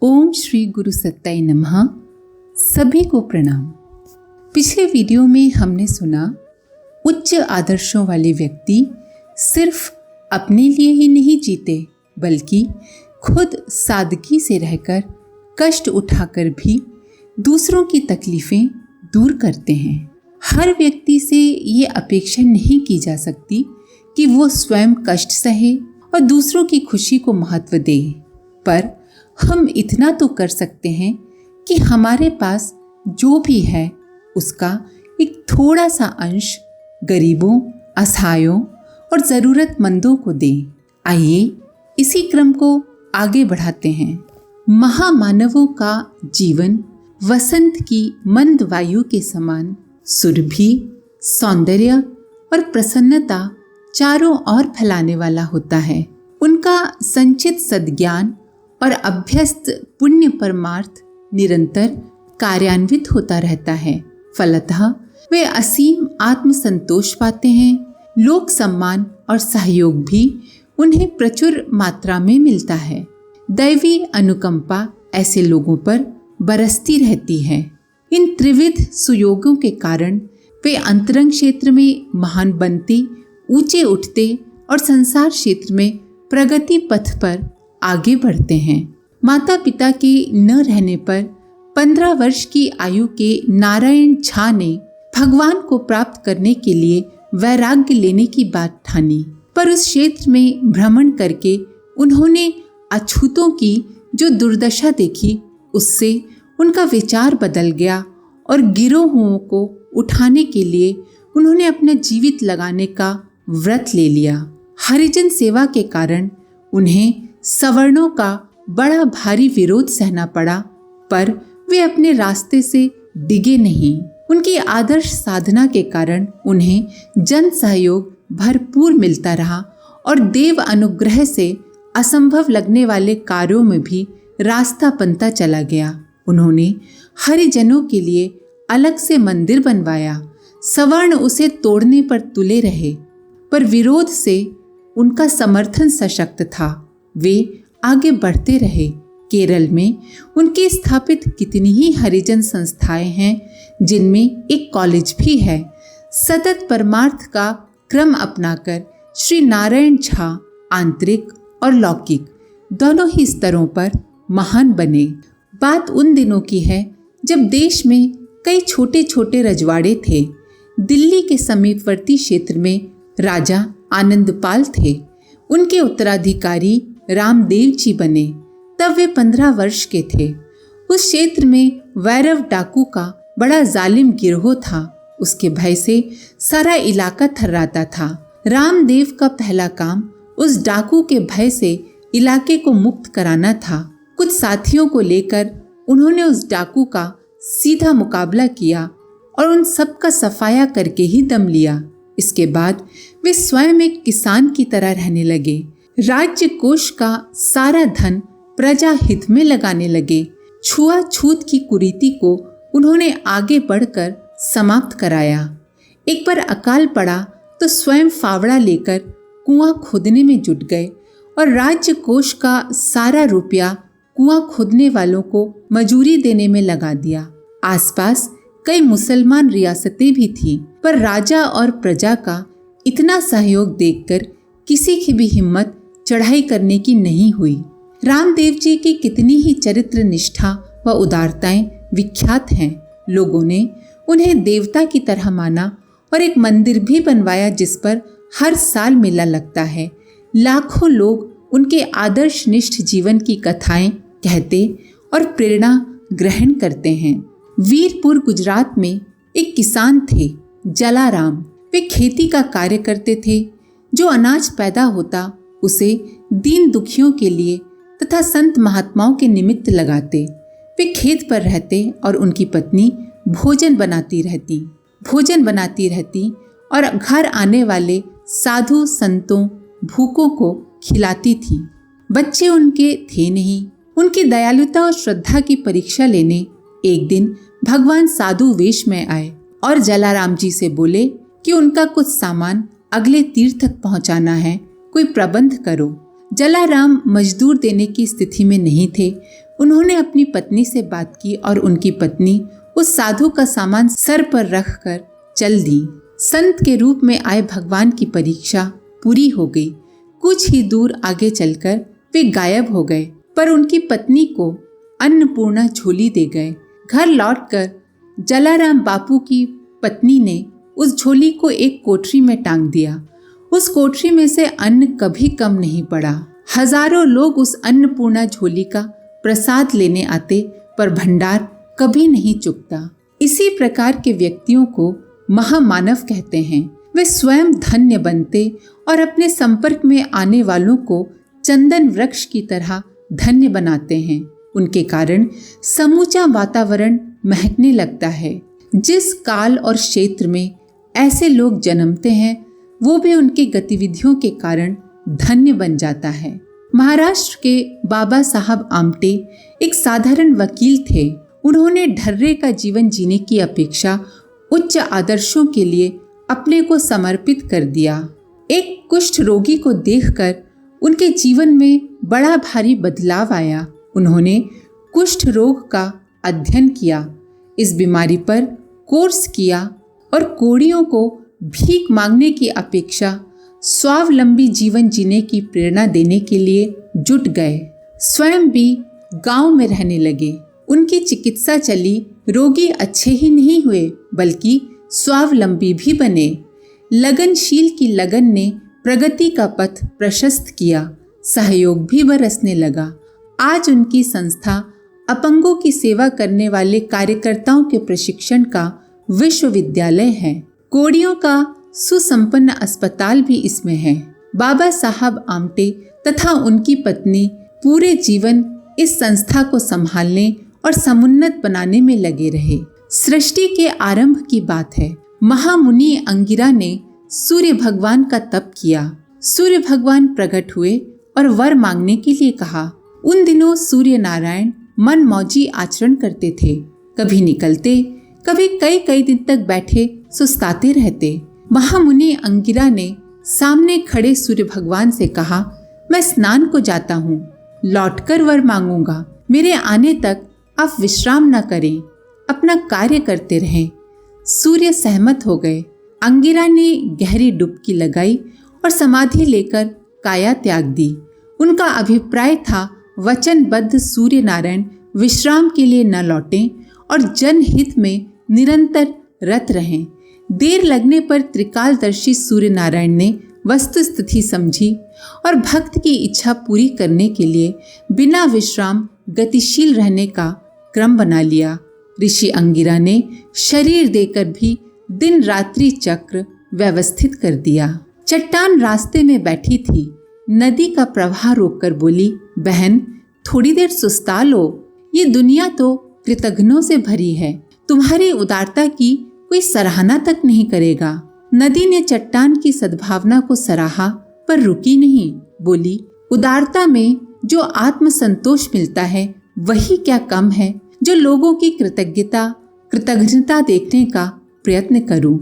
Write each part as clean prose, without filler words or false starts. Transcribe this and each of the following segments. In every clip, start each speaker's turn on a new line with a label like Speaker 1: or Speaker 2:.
Speaker 1: ओम श्री गुरु सत्ताय नमः। सभी को प्रणाम। पिछले वीडियो में हमने सुना उच्च आदर्शों वाले व्यक्ति सिर्फ अपने लिए ही नहीं जीते बल्कि खुद सादगी से रहकर कष्ट उठाकर भी दूसरों की तकलीफ़ें दूर करते हैं। हर व्यक्ति से ये अपेक्षा नहीं की जा सकती कि वो स्वयं कष्ट सहे और दूसरों की खुशी को महत्व दे, पर हम इतना तो कर सकते हैं कि हमारे पास जो भी है उसका एक थोड़ा सा अंश गरीबों, असहायों और ज़रूरतमंदों को दें। आइए इसी क्रम को आगे बढ़ाते हैं। महामानवों का जीवन वसंत की मंद वायु के समान सुरभि, सौंदर्य और प्रसन्नता चारों ओर फैलाने वाला होता है। उनका संचित सद्ज्ञान और अभ्यस्त पुण्य परमार्थ निरंतर कार्यान्वित होता रहता है। फलतः वे असीम आत्मसंतोष पाते हैं। लोक सम्मान और सहयोग भी उन्हें प्रचुर मात्रा में मिलता है। दैवी अनुकंपा ऐसे लोगों पर बरसती रहती है। इन त्रिविध सुयोगों के कारण वे अंतरंग क्षेत्र में महान बनते, ऊंचे उठते और संसार क्षेत्र में प्रगति पथ पर आगे बढ़ते हैं। माता पिता के न रहने पर 15 वर्ष की आयु के नारायण झा ने भगवान को प्राप्त करने के लिए वैराग्य लेने की बात ठानी, पर उस क्षेत्र में भ्रमण करके उन्होंने अछूतों की जो दुर्दशा देखी उससे उनका विचार बदल गया और गिरोहों को उठाने के लिए उन्होंने अपना जीवित लगाने का व्रत ले लिया। हरिजन सेवा के कारण उन्हें सवर्णों का बड़ा भारी विरोध सहना पड़ा, पर वे अपने रास्ते से डिगे नहीं। उनकी आदर्श साधना के कारण उन्हें जन सहयोग भरपूर मिलता रहा और देव अनुग्रह से असंभव लगने वाले कार्यों में भी रास्ता बनता चला गया। उन्होंने हरिजनों के लिए अलग से मंदिर बनवाया। सवर्ण उसे तोड़ने पर तुले रहे, पर विरोध से उनका समर्थन सशक्त था। वे आगे बढ़ते रहे। केरल में उनके स्थापित कितनी ही हरिजन संस्थाएं हैं जिनमें एक कॉलेज भी है। सतत परमार्थ का क्रम अपनाकर श्री नारायण झा आंतरिक और लौकिक दोनों ही स्तरों पर महान बने। बात उन दिनों की है जब देश में कई छोटे छोटे रजवाड़े थे। दिल्ली के समीपवर्ती क्षेत्र में राजा आनंदपाल थे। उनके उत्तराधिकारी रामदेव जी बने। तब वे 15 वर्ष के थे। उस क्षेत्र में वैरव डाकू का बड़ा जालिम गिरोह था। उसके भय से सारा इलाका थर्राता था। रामदेव का पहला काम उस डाकू के भय से इलाके को मुक्त कराना था। कुछ साथियों को लेकर उन्होंने उस डाकू का सीधा मुकाबला किया और उन सब का सफाया करके ही दम लिया। इसके बाद वे स्वयं एक किसान की तरह रहने लगे। राज्य कोष का सारा धन प्रजा हित में लगाने लगे। छुआछूत की कुरीति को उन्होंने आगे बढ़कर समाप्त कराया। एक बार अकाल पड़ा तो स्वयं फावड़ा लेकर कुआं खोदने में जुट गए और राज्य कोष का सारा रुपया कुआं खोदने वालों को मजूरी देने में लगा दिया। आसपास कई मुसलमान रियासतें भी थीं, पर राजा और प्रजा का इतना सहयोग देखकर किसी की भी हिम्मत चढ़ाई करने की नहीं हुई। रामदेव जी की कितनी ही चरित्र निष्ठा व उदारताएं विख्यात हैं। लोगों ने उन्हें देवता की तरह माना और एक मंदिर भी बनवाया जिस पर हर साल मेला लगता है। लाखों लोग उनके आदर्शनिष्ठ जीवन की कथाएं कहते और प्रेरणा ग्रहण करते हैं। वीरपुर गुजरात में एक किसान थे, जलाराम। वे खेती का कार्य करते थे। जो अनाज पैदा होता उसे दीन दुखियों के लिए तथा संत महात्माओं के निमित्त लगाते। वे खेत पर रहते और उनकी पत्नी भोजन बनाती रहती और घर आने वाले साधु संतों भूखों को खिलाती थी। बच्चे उनके थे नहीं। उनकी दयालुता और श्रद्धा की परीक्षा लेने एक दिन भगवान साधु वेश में आए और जलाराम जी से बोले कि उनका कुछ सामान अगले तीर्थ तक पहुंचाना है, कोई प्रबंध करो। जलाराम मजदूर देने की स्थिति में नहीं थे। उन्होंने अपनी पत्नी से बात की और उनकी पत्नी उस साधु का सामान सर पर रखकर चल दी। संत के रूप में आए भगवान की परीक्षा पूरी हो गई। कुछ ही दूर आगे चलकर वे गायब हो गए, पर उनकी पत्नी को अन्नपूर्णा झोली दे गए। घर लौटकर जलाराम बापू की पत्नी ने उस झोली को एक कोठरी में टांग दिया। उस कोठरी में से अन्न कभी कम नहीं पड़ा। हजारों लोग उस अन्नपूर्णा झोली का प्रसाद लेने आते, पर भंडार कभी नहीं चुकता। इसी प्रकार के व्यक्तियों को महामानव कहते हैं। वे स्वयं धन्य बनते और अपने संपर्क में आने वालों को चंदन वृक्ष की तरह धन्य बनाते हैं। उनके कारण समूचा वातावरण महकने लगता है। जिस काल और क्षेत्र में ऐसे लोग जन्मते हैं, वो भी उनकी गतिविधियों के कारण धन्य बन जाता है। महाराष्ट्र के बाबा साहब आमटे एक साधारण वकील थे। उन्होंने ढर्रे का जीवन जीने की अपेक्षा उच्च आदर्शों के लिए अपने को समर्पित कर दिया। एक कुष्ठ रोगी को देखकर उनके जीवन में बड़ा भारी बदलाव आया। उन्होंने कुष्ठ रोग का अध्ययन किया, इस बीमारी पर कोर्स किया और कोड़ियों को भीख मांगने की अपेक्षा स्वावलंबी जीवन जीने की प्रेरणा देने के लिए जुट गए। स्वयं भी गांव में रहने लगे। उनकी चिकित्सा चली। रोगी अच्छे ही नहीं हुए, बल्कि स्वावलंबी भी बने। लगनशील की लगन ने प्रगति का पथ प्रशस्त किया। सहयोग भी बरसने लगा। आज उनकी संस्था अपंगों की सेवा करने वाले कार्यकर्ताओं के प्रशिक्षण का विश्वविद्यालय है। कोड़ियों का सुसंपन्न अस्पताल भी इसमें है। बाबा साहब आमटे तथा उनकी पत्नी पूरे जीवन इस संस्था को संभालने और समुन्नत बनाने में लगे रहे। सृष्टि के आरंभ की बात है। महामुनि अंगिरा ने सूर्य भगवान का तप किया। सूर्य भगवान प्रकट हुए और वर मांगने के लिए कहा। उन दिनों सूर्य नारायण मन मौजी आचरण करते थे। कभी निकलते, कभी कई कई दिन तक बैठे सुस्ताते रहते। महामुनि अंगिरा ने सामने खड़े सूर्य भगवान से कहा, मैं स्नान को जाता हूँ, लौटकर वर मांगूंगा। मेरे आने तक आप विश्राम न करें, अपना कार्य करते रहें। सूर्य सहमत हो गए। अंगिरा ने गहरी डुबकी लगाई और समाधि लेकर काया त्याग दी। उनका अभिप्राय था वचनबद्ध सूर्य नारायण विश्राम के लिए न लौटें और जनहित में निरंतर रत रहें। देर लगने पर त्रिकालदर्शी सूर्य नारायण ने वस्तु स्थिति समझी और भक्त की इच्छा पूरी करने के लिए बिना विश्राम गतिशील रहने का क्रम बना लिया। ऋषि अंगिरा ने शरीर देकर भी दिन रात्रि चक्र व्यवस्थित कर दिया। चट्टान रास्ते में बैठी थी। नदी का प्रवाह रोककर बोली, बहन थोड़ी देर सुस्ता लो। ये दुनिया तो कृतघ्नों से भरी है। तुम्हारी उदारता की कोई सराहना तक नहीं करेगा। नदी ने चट्टान की सद्भावना को सराहा, पर रुकी नहीं। बोली, उदारता में जो आत्म संतोष मिलता है वही क्या कम है जो लोगों की कृतज्ञता देखने का प्रयत्न करूं।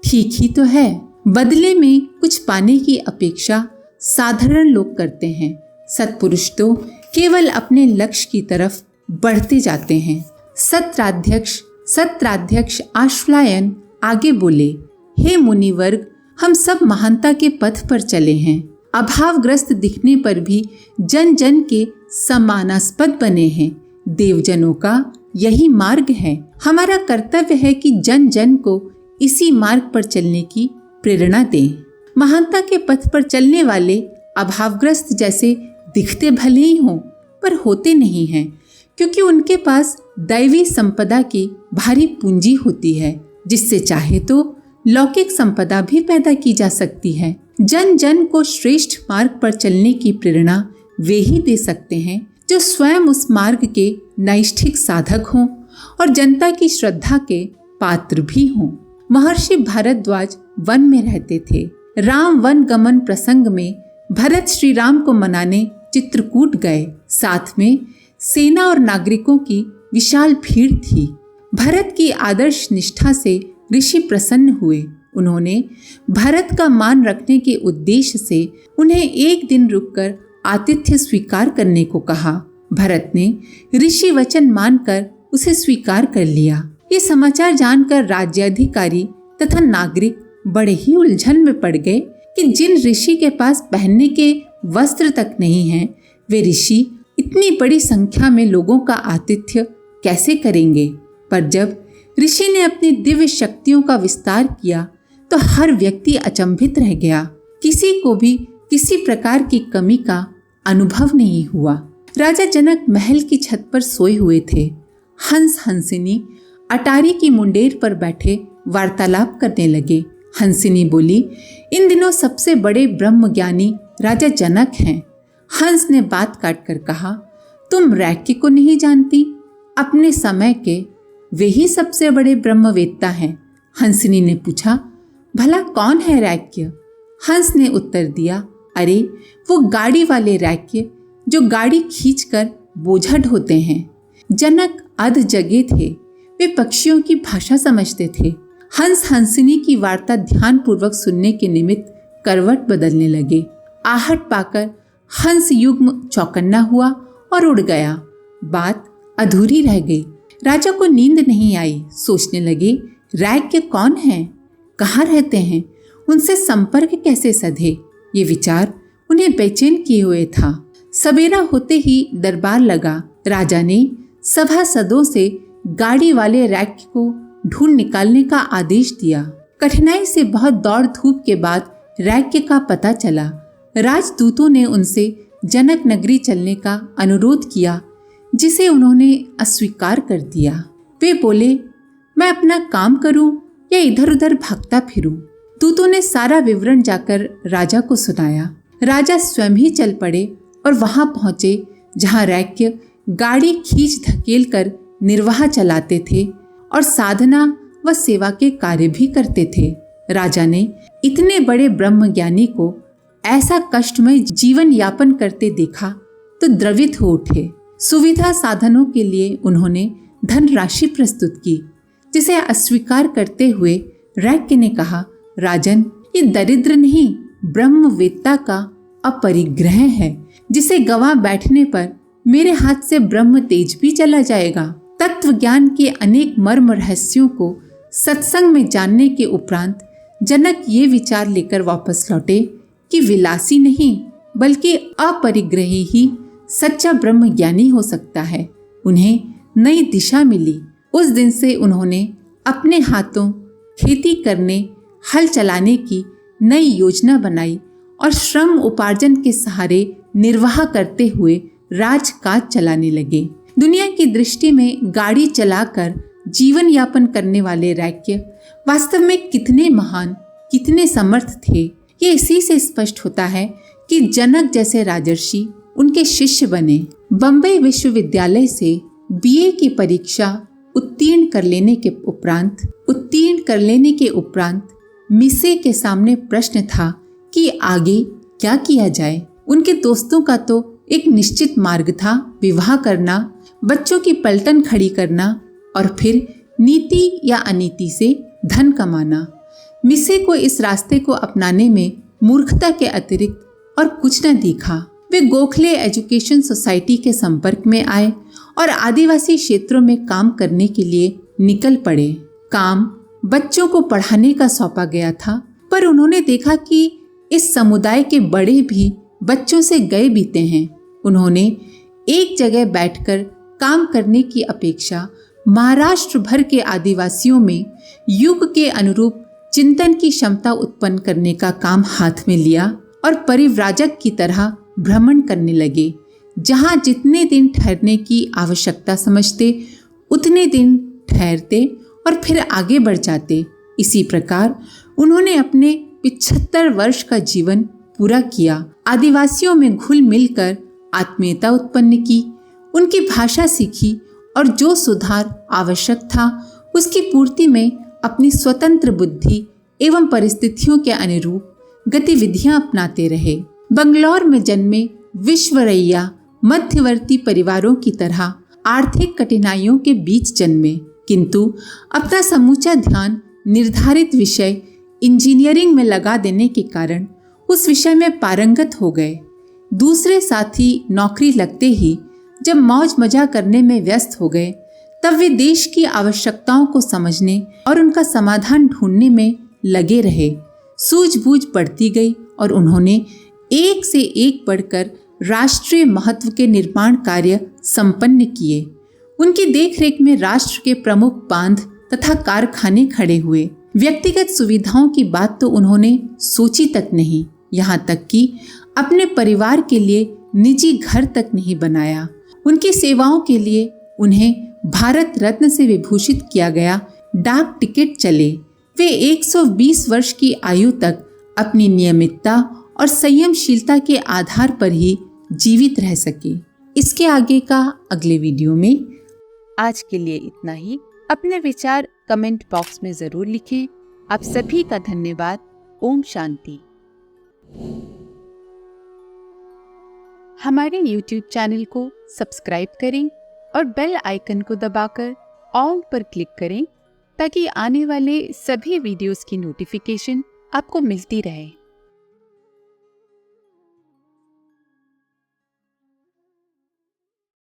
Speaker 1: ठीक ही तो है। बदले में कुछ पाने की अपेक्षा साधारण लोग करते हैं। सत्पुरुष तो केवल अपने लक्ष्य की तरफ बढ़ते जाते हैं। सत्राध्यक्ष आश्वलायन आगे बोले, हे मुनिवर्ग, हम सब महानता के पथ पर चले हैं। अभावग्रस्त दिखने पर भी जन जन के सम्मानास्पद बने हैं। देवजनों का यही मार्ग है। हमारा कर्तव्य है कि जन जन को इसी मार्ग पर चलने की प्रेरणा दें। महानता के पथ पर चलने वाले अभावग्रस्त जैसे दिखते भले ही हों, पर होते नहीं हैं, क्योंकि उनके पास दैवी संपदा की भारी पूंजी होती है, जिससे चाहे तो लौकिक संपदा भी पैदा की जा सकती है। जन जन को श्रेष्ठ मार्ग पर चलने की प्रेरणा वे ही दे सकते हैं जो स्वयं उस मार्ग के नैष्ठिक साधक हों और जनता की श्रद्धा के पात्र भी हों। महर्षि भारद्वाज वन में रहते थे। राम वन गमन प्रसंग में भरत श्री राम को मनाने चित्रकूट गए। साथ में सेना और नागरिकों की विशाल भीड़ थी। भरत की आदर्श निष्ठा से ऋषि प्रसन्न हुए। उन्होंने भरत का मान रखने के उद्देश्य से उन्हें एक दिन रुककर आतिथ्य स्वीकार करने को कहा। भरत ने ऋषि वचन मानकर उसे स्वीकार कर लिया। ये समाचार जानकर राज्याधिकारी तथा नागरिक बड़े ही उलझन में पड़ गए कि जिन ऋषि के पास पहनने के वस्त्र तक नहीं हैं, वे ऋषि इतनी बड़ी संख्या में लोगों का आतिथ्य कैसे करेंगे। पर जब ऋषि ने अपनी दिव्य शक्तियों का विस्तार किया तो हर व्यक्ति अचंभित रह गया। किसी को भी किसी प्रकार की कमी का अनुभव नहीं हुआ। राजा जनक महल की छत पर सोए हुए थे। हंस हंसिनी अटारी की मुंडेर पर बैठे वार्तालाप करने लगे। हंसिनी बोली, इन दिनों सबसे बड़े ब्रह्मज्ञानी राजा जनक हैं। हंस ने बात काट कर कहा, तुम रैक्य को नहीं जानती? अपने समय के वे ही सबसे बड़े ब्रह्मवेत्ता हैं। हंसिनी ने पूछा, भला कौन है रैक्य? हंस ने उत्तर दिया, अरे वो गाड़ी वाले रैक्य जो गाड़ी खींचकर बोझा ढोते हैं। जनक अध जगे थे, वे पक्षियों की भाषा समझते थे। हंस हंसिनी की वार्ता ध्यान पूर्वक सुनने के निमित्त करवट बदलने लगे। आहट पाकर हंस युग्म चौकन्ना हुआ और उड़ गया। बात अधूरी रह गई। राजा को नींद नहीं आई। सोचने लगे, रैक्य कौन है, कहाँ रहते हैं, उनसे संपर्क कैसे साधे। ये विचार उन्हें बेचैन किए हुए था। सवेरा होते ही दरबार लगा। राजा ने सभासदों से गाड़ी वाले रैक्य को ढूंढ निकालने का आदेश दिया। कठिनाई से बहुत दौड़ धूप के बाद रैक्य का पता चला। राजदूतों ने उनसे जनक नगरी चलने का अनुरोध किया, जिसे उन्होंने अस्वीकार कर दिया। वे बोले, मैं अपना काम करूं या इधर उधर भागता फिरूं। दूतों ने सारा विवरण जाकर राजा को सुनाया। राजा स्वयं ही चल पड़े और वहां पहुंचे जहां रैक्य गाड़ी खींच धकेल कर निर्वाह चलाते थे और साधना व सेवा के कार्य भी करते थे। राजा ने इतने बड़े ब्रह्मज्ञानी को ऐसा कष्टमय जीवन यापन करते देखा तो द्रवित हो उठे। सुविधा साधनों के लिए उन्होंने धनराशि प्रस्तुत की, जिसे अस्वीकार करते हुए रैक्य ने कहा, राजन, ये दरिद्र नहीं, ब्रह्मवेत्ता का अपरिग्रह है, जिसे गवा बैठने पर मेरे हाथ से ब्रह्म तेज भी चला जाएगा। तत्व ज्ञान के अनेक मर्म रहस्यों को सत्संग में जानने के उपरांत जनक ये विचार लेकर वापस लौटे कि विलासी नहीं बल्कि अपरिग्रही ही सच्चा ब्रह्म ज्ञानी हो सकता है। उन्हें नई दिशा मिली। उस दिन से उन्होंने अपने हाथों खेती करने, हल चलाने की नई योजना बनाई और श्रम उपार्जन के सहारे निर्वाह करते हुए राजकाज चलाने लगे। दुनिया की दृष्टि में गाड़ी चलाकर जीवन यापन करने वाले रैक्य वास्तव में कितने महान, कितने समर्थ थे, ये इसी से स्पष्ट होता है कि जनक जैसे राजर्षि उनके शिष्य बने। बम्बई विश्वविद्यालय से बीए की परीक्षा उत्तीर्ण कर लेने के उपरांत मिसे के सामने प्रश्न था कि आगे क्या किया जाए। उनके दोस्तों का तो एक निश्चित मार्ग था, विवाह करना, बच्चों की पलटन खड़ी करना और फिर नीति या अनीति से धन कमाना। मिसे को इस रास्ते को अपनाने में मूर्खता के अतिरिक्त और कुछ न दिखा। वे गोखले एजुकेशन सोसाइटी के संपर्क में आए और आदिवासी क्षेत्रों में काम करने के लिए निकल पड़े। काम बच्चों को पढ़ाने का सौंपा गया था, पर उन्होंने देखा कि इस समुदाय के बड़े भी बच्चों से गए बीते हैं। उन्होंने एक जगह बैठकर काम करने की अपेक्षा महाराष्ट्र भर के आदिवासियों में युग के अनुरूप चिंतन की क्षमता उत्पन्न करने का काम हाथ में लिया और परिव्राजक की तरह भ्रमण करने लगे। जहां जितने दिन ठहरने की आवश्यकता समझते उतने दिन ठहरते और फिर आगे बढ़ जाते। इसी प्रकार उन्होंने अपने 75 वर्ष का जीवन पूरा किया। आदिवासियों में घुल मिलकर आत्मीयता उत्पन्न की, उनकी भाषा सीखी और जो सुधार आवश्यक था उसकी पूर्ति में अपनी स्वतंत्र बुद्धि एवं परिस्थितियों के अनुरूप गतिविधियां अपनाते रहे। बंगलौर में जन्मे विश्वरैया मध्यवर्ती परिवारों की तरह आर्थिक कठिनाइयों के बीच जन्मे, किंतु अपना समूचा ध्यान निर्धारित विषय इंजीनियरिंग में लगा देने के कारण उस विषय में पारंगत हो गए। दूसरे साथी नौकरी लगते ही जब मौज मजा करने में व्यस्त हो गए, तब वे देश की आवश्यकताओं को समझने और उनका समाधान ढूंढने में लगे रहे। सूझबूझ बढ़ती गई और उन्होंने एक से एक बढ़कर राष्ट्रीय महत्व के निर्माण कार्य संपन्न किए। उनकी देखरेख में राष्ट्र के प्रमुख बांध तथा कारखाने खड़े हुए। व्यक्तिगत सुविधाओं की बात तो उन्होंने सोची तक नहीं, यहाँ तक कि अपने परिवार के लिए निजी घर तक नहीं बनाया। उनकी सेवाओं के लिए उन्हें भारत रत्न से विभूषित किया गया। डाक टिकट चले। वे 120 वर्ष की आयु तक अपनी नियमितता और संयमशीलता के आधार पर ही जीवित रह सके। इसके आगे का अगले वीडियो में। आज के लिए इतना ही। अपने विचार कमेंट बॉक्स में जरूर लिखें। आप सभी का धन्यवाद। ओम शांति। हमारे YouTube चैनल को सब्सक्राइब करें और बेल आइकन को दबाकर ऑल पर क्लिक करें ताकि आने वाले सभी वीडियोस की नोटिफिकेशन आपको मिलती रहे।